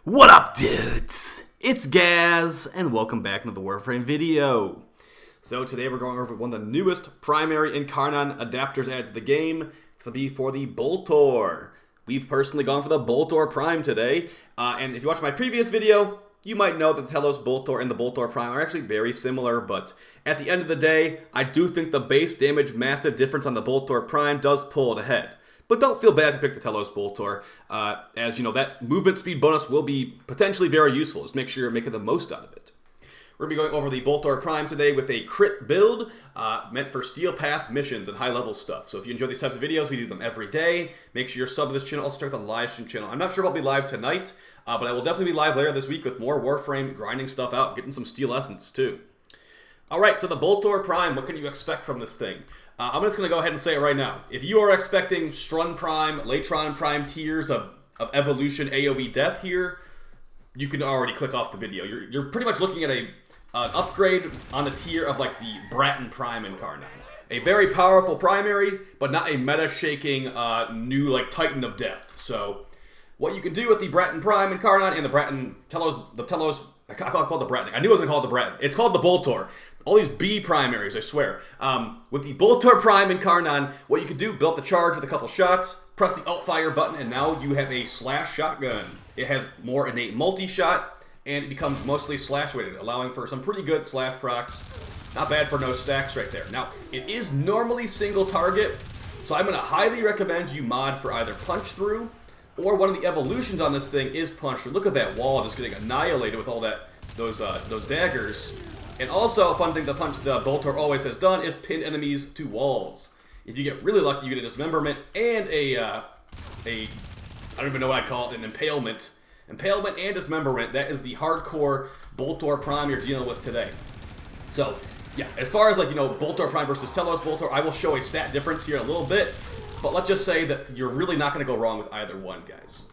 What up, dudes? It's Gaz, and welcome back to the WARFRAME video. So today we're going over one of the newest primary Incarnon adapters added to the game. It's going to be for the Boltor. We've personally gone for the Boltor Prime today, and if you watched my previous video, you might know that the Telos Boltor and the Boltor Prime are actually very similar, but at the end of the day, I do think the base damage massive difference on the Boltor Prime does pull it ahead. But don't feel bad to pick the Telos Boltor, as you know, that movement speed bonus will be potentially very useful. Just make sure you're making the most out of it. We're going to be going over the Boltor Prime today with a crit build meant for Steel Path missions and high-level stuff. So if you enjoy these types of videos, we do them every day. Make sure you're subbed to this channel. Also check out the live stream channel. I'm not sure if I'll be live tonight, but I will definitely be live later this week with more Warframe, grinding stuff out, getting some Steel Essence too. Alright, so the Boltor Prime, what can you expect from this thing? I'm just going to go ahead and say it right now. If you are expecting Strun Prime, Latron Prime tiers of evolution AoE death here, you can already click off the video. You're pretty much looking at an upgrade on the tier of like the Braton Prime Incarnon. A very powerful primary, but not a meta-shaking new like Titan of Death. So what you can do with the Braton Prime Incarnon and the Braton Telos, I call it the Braton. I knew I was going to call it the Braton. It's called the Boltor. All these B primaries, I swear. With the Boltor Prime Incarnon, what you can do, build the charge with a couple shots, press the Alt Fire button, and now you have a slash shotgun. It has more innate multi-shot, and it becomes mostly slash-weighted, allowing for some pretty good slash procs. Not bad for no stacks right there. Now, it is normally single target, so I'm going to highly recommend you mod for either Punch Through, or one of the evolutions on this thing is Punch Through. Look at that wall just getting annihilated with all that those daggers. And also, a fun thing the Boltor always has done is pin enemies to walls. If you get really lucky, you get a dismemberment and I don't even know what I'd call it, an impalement. Impalement and dismemberment, that is the hardcore Boltor Prime you're dealing with today. So, yeah, as far as like, you know, Boltor Prime versus Telos Boltor, I will show a stat difference here in a little bit. But let's just say that you're really not going to go wrong with either one, guys.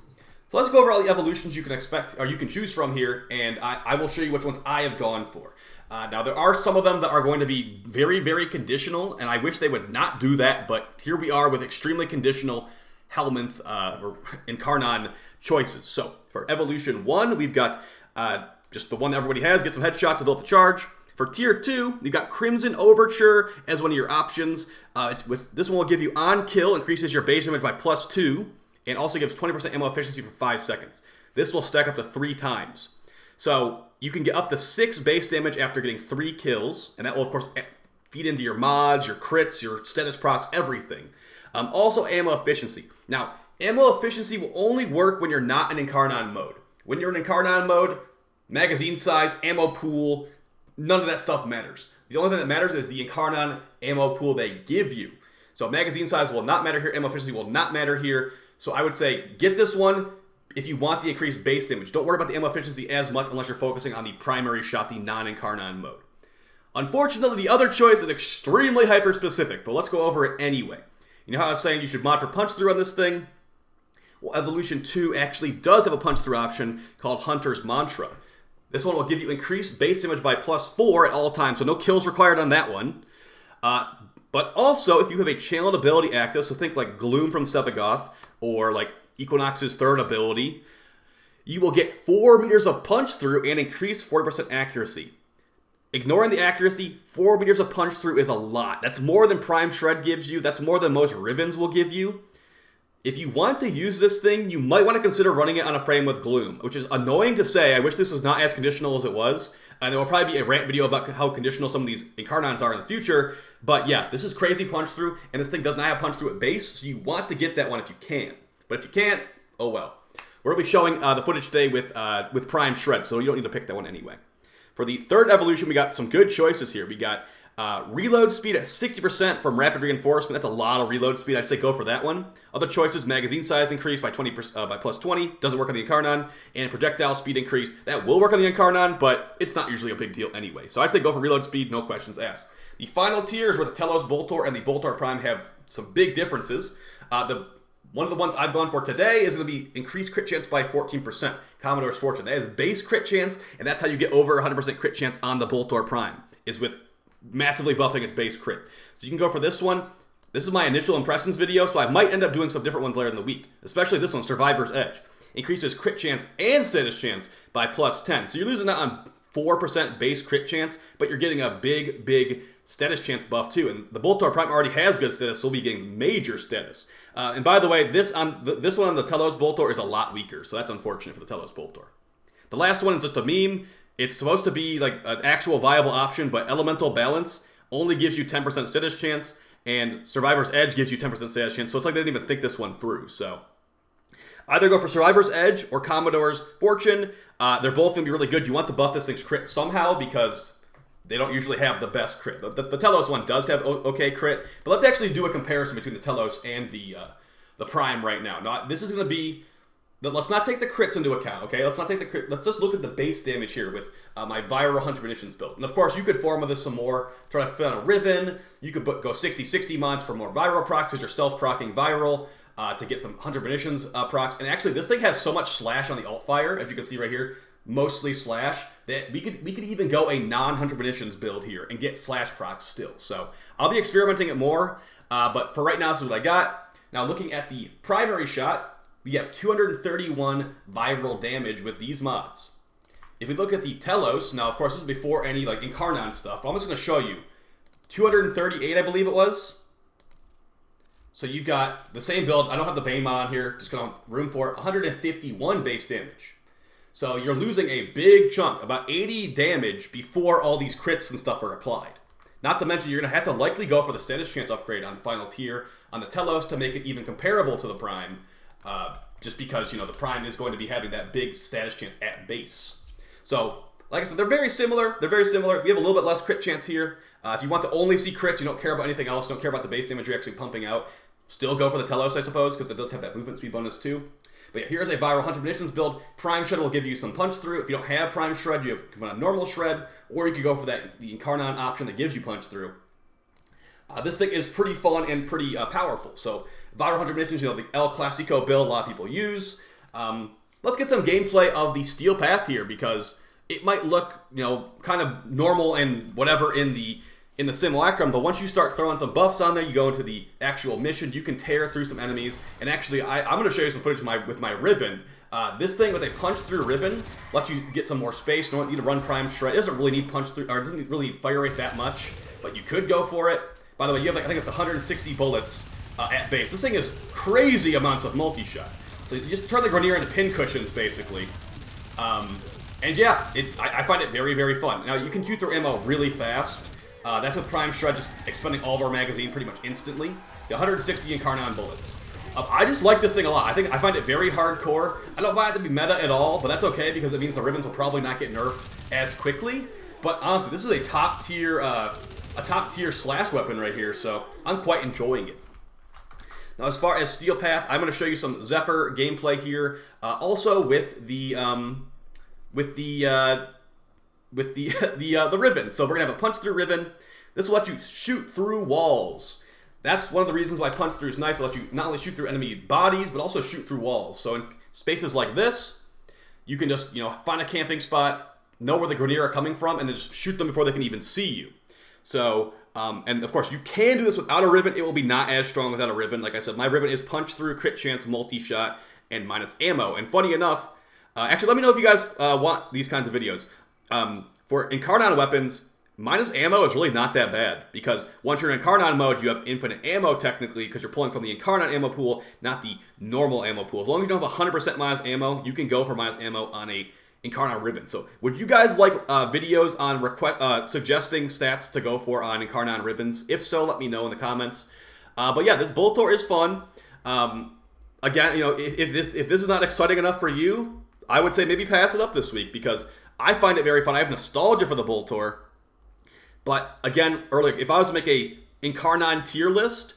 So let's go over all the evolutions you can expect, or you can choose from here, and I will show you which ones I have gone for. Now, there are some of them that are going to be very, very conditional, and I wish they would not do that, but here we are with extremely conditional Helminth or Incarnon choices. So, for Evolution 1, we've got just the one that everybody has, get some headshots to build the charge. For Tier 2, you've got Crimson Overture as one of your options. This one will give you on kill, increases your base damage by +2, and also gives 20% ammo efficiency for 5 seconds. This will stack up to 3 times. So you can get up to 6 base damage after getting 3 kills, and that will, of course, feed into your mods, your crits, your status procs, everything. Also, ammo efficiency. Now, ammo efficiency will only work when you're not in Incarnon mode. When you're in Incarnon mode, magazine size, ammo pool, none of that stuff matters. The only thing that matters is the Incarnon ammo pool they give you. So magazine size will not matter here, ammo efficiency will not matter here. So I would say get this one if you want the increased base damage. Don't worry about the ammo efficiency as much unless you're focusing on the primary shot, the non-Incarnon mode. Unfortunately, the other choice is extremely hyper-specific, but let's go over it anyway. You know how I was saying you should mod for punch-through on this thing? Well, Evolution 2 actually does have a punch-through option called Hunter's Mantra. This one will give you increased base damage by +4 at all times, so no kills required on that one. But also, if you have a channeled ability active, so think like Gloom from Sevagoth, or like Equinox's third ability, you will get 4 meters of punch through and increase 40% accuracy. Ignoring the accuracy, 4 meters of punch through is a lot. That's more than Prime Shred gives you. That's more than most Rivens will give you. If you want to use this thing, you might want to consider running it on a frame with Gloom, which is annoying to say. I wish this was not as conditional as it was. And there will probably be a rant video about how conditional some of these Incarnons are in the future. But yeah, this is crazy punch through, and this thing does not have punch through at base, so you want to get that one if you can. But if you can't, oh well. We're going to be showing the footage today with Prime SHREDS, so you don't need to pick that one anyway. For the third evolution, we got some good choices here. We got reload speed at 60% from rapid reinforcement. That's a lot of reload speed. I'd say go for that one. Other choices, magazine size increase by +20. Doesn't work on the Incarnon. And projectile speed increase. That will work on the Incarnon, but it's not usually a big deal anyway. So I'd say go for reload speed, no questions asked. The final tiers where the Telos Boltor and the Boltor Prime have some big differences. One of the ones I've gone for today is going to be increased crit chance by 14%. Commodore's Fortune. That is base crit chance, and that's how you get over 100% crit chance on the Boltor Prime, is with massively buffing its base crit. So you can go for this one. This is my initial impressions video, so I might end up doing some different ones later in the week, especially this one, Survivor's Edge. increases crit chance and status chance by +10. So you're losing out on 4% base crit chance, but you're getting a big status chance buff too. And the Boltor Prime already has good status, so we'll be getting major status. And by the way, this one on the Telos Boltor is a lot weaker, so that's unfortunate for the Telos Boltor. The last one is just a meme. It's supposed to be like an actual viable option, but Elemental Balance only gives you 10% status chance, and Survivor's Edge gives you 10% status chance, so it's like they didn't even think this one through. So either go for Survivor's Edge or Commodore's Fortune. They're both going to be really good. You want to buff this thing's crit somehow because they don't usually have the best crit. The Telos one does have okay crit, but let's actually do a comparison between the Telos and the Prime right now. Now, this is going to be... Let's not take the crits into account, okay? Let's not take the crit. Let's just look at the base damage here with my Viral Hunter Munitions build. And of course, you could farm with this some more. Try to fit on a Riven. You could go 60-60 mods for more Viral procs as you're stealth-procking Viral to get some Hunter Munitions procs. And actually, this thing has so much slash on the alt fire, as you can see right here, mostly slash, that we could even go a non-Hunter Munitions build here and get slash procs still. So I'll be experimenting it more, but for right now, this is what I got. Now, looking at the primary shot, we have 231 viral damage with these mods. If we look at the Telos, now of course this is before any like Incarnon stuff, but I'm just going to show you. 238 I believe it was. So you've got the same build. I don't have the Bane mod on here, just going to have room for it. 151 base damage. So you're losing a big chunk, about 80 damage before all these crits and stuff are applied. Not to mention you're going to have to likely go for the status chance upgrade on the final tier on the Telos to make it even comparable to the Prime. Just because, you know, the Prime is going to be having that big status chance at base. So, like I said, they're very similar. We have a little bit less crit chance here. If you want to only see crits, you don't care about anything else, don't care about the base damage you're actually pumping out, still go for the Telos, I suppose, because it does have that movement speed bonus too. But yeah, here's a Viral Hunter Munitions build. Prime Shred will give you some punch through. If you don't have Prime Shred, you can put on Normal Shred, or you could go for the Incarnon option that gives you punch through. This thing is pretty fun and pretty powerful. So, Viral Hunter Munitions, you know, the El Clasico build a lot of people use. Let's get some gameplay of the Steel Path here, because it might look, you know, kind of normal and whatever in the simulacrum, but once you start throwing some buffs on there, you go into the actual mission, you can tear through some enemies. And actually, I'm going to show you some footage with my Riven. This thing with a punch through Riven lets you get some more space. You don't need to run Prime Shred. It doesn't really need punch through, or it doesn't really fire rate that much, but you could go for it. By the way, you have like, I think it's 160 bullets at base. This thing is crazy amounts of multi-shot. So you just turn the Grenier into pin cushions, basically. And yeah, I find it very, very fun. Now, you can shoot through ammo really fast. That's with Prime Shred, just expending all of our magazine pretty much instantly. The 160 Incarnon bullets. I just like this thing a lot. I find it very hardcore. I don't find it to be meta at all, but that's okay because it means the Rivens will probably not get nerfed as quickly. But honestly, this is a top tier slash weapon right here, so I'm quite enjoying it. Now, as far as Steel Path, I'm going to show you some Zephyr gameplay here. Also with the Riven. So we're gonna have a punch through Riven. This will let you shoot through walls. That's one of the reasons why punch through is nice. It'll let you not only shoot through enemy bodies, but also shoot through walls. So in spaces like this, you can just, you know, find a camping spot, know where the Grenier are coming from, and then just shoot them before they can even see you. So, and of course, you can do this without a Riven. It will be not as strong without a Riven. Like I said, my Riven is punch through, crit chance, multi-shot, and minus ammo. And funny enough, actually, let me know if you guys want these kinds of videos. For Incarnon weapons, minus ammo is really not that bad, because once you're in Incarnon mode, you have infinite ammo technically, because you're pulling from the Incarnon ammo pool, not the normal ammo pool. As long as you don't have 100% minus ammo, you can go for minus ammo on a Incarnon Riven. So, would you guys like videos on suggesting stats to go for on Incarnon Rivens? If so, let me know in the comments. But yeah, this Boltor is fun. Again, you know, if this is not exciting enough for you, I would say maybe pass it up this week, because I find it very fun. I have nostalgia for the Boltor. But again, earlier, if I was to make a Incarnon tier list,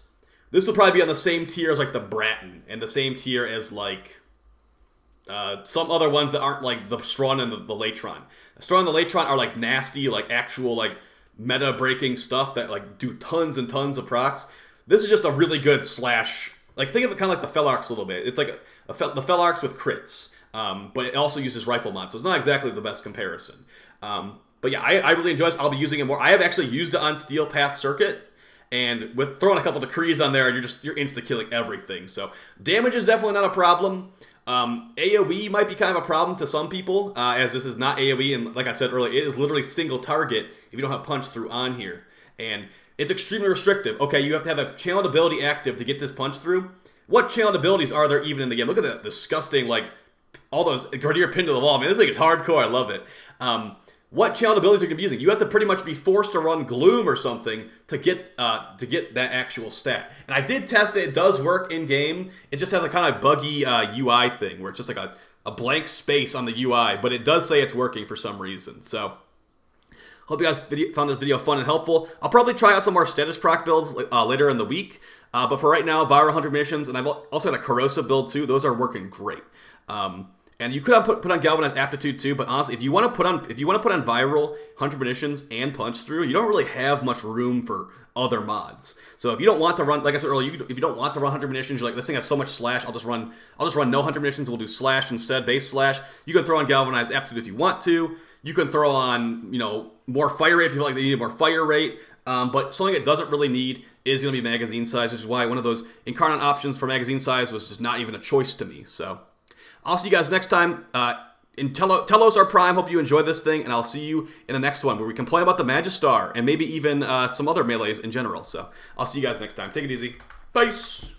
this would probably be on the same tier as like the Braton, and the same tier as like some other ones that aren't like the Strawn and the Latron. The Strawn and the Latron are like nasty, like actual like meta breaking stuff that like do tons and tons of procs. This is just a really good slash. Like, think of it kind of like the Felarx a little bit. It's like the Felarx with crits. But it also uses rifle mod, so it's not exactly the best comparison. But yeah, I really enjoy this. I'll be using it more. I have actually used it on Steel Path Circuit, and with throwing a couple decrees on there, you're insta-killing everything. So damage is definitely not a problem. AoE might be kind of a problem to some people, as this is not AoE, and like I said earlier, it is literally single target if you don't have punch through on here. And it's extremely restrictive. Okay, you have to have a channeled ability active to get this punch through. What channeled abilities are there even in the game? Look at that disgusting, like, all those Grenadier pinned to the wall. Man, this thing is hardcore. I love it. What channeled abilities are you going to be using? You have to pretty much be forced to run Gloom or something to get that actual stat. And I did test it. It does work in-game. It just has a kind of buggy UI thing where it's just like a blank space on the UI. But it does say it's working for some reason. So, hope you guys found this video fun and helpful. I'll probably try out some more status proc builds later in the week. But for right now, Viral 100 Missions, and I've also got a Corrosive build too. Those are working great. And you could have put on Galvanized Aptitude too, but honestly, if you want to put on Viral, 100 Munitions, and Punch Through, you don't really have much room for other mods. So if you don't want to run, like I said earlier, if you don't want to run 100 Munitions, you're like, this thing has so much slash, I'll just run no 100 Munitions, we'll do slash instead, base slash. You can throw on Galvanized Aptitude if you want to. You can throw on, more fire rate if you feel like they need more fire rate. But something it doesn't really need is going to be magazine size, which is why one of those Incarnon options for magazine size was just not even a choice to me. So I'll see you guys next time. In Telos or Prime, hope you enjoy this thing, and I'll see you in the next one where we complain about the Magistar and maybe even some other melees in general. So I'll see you guys next time. Take it easy. Peace.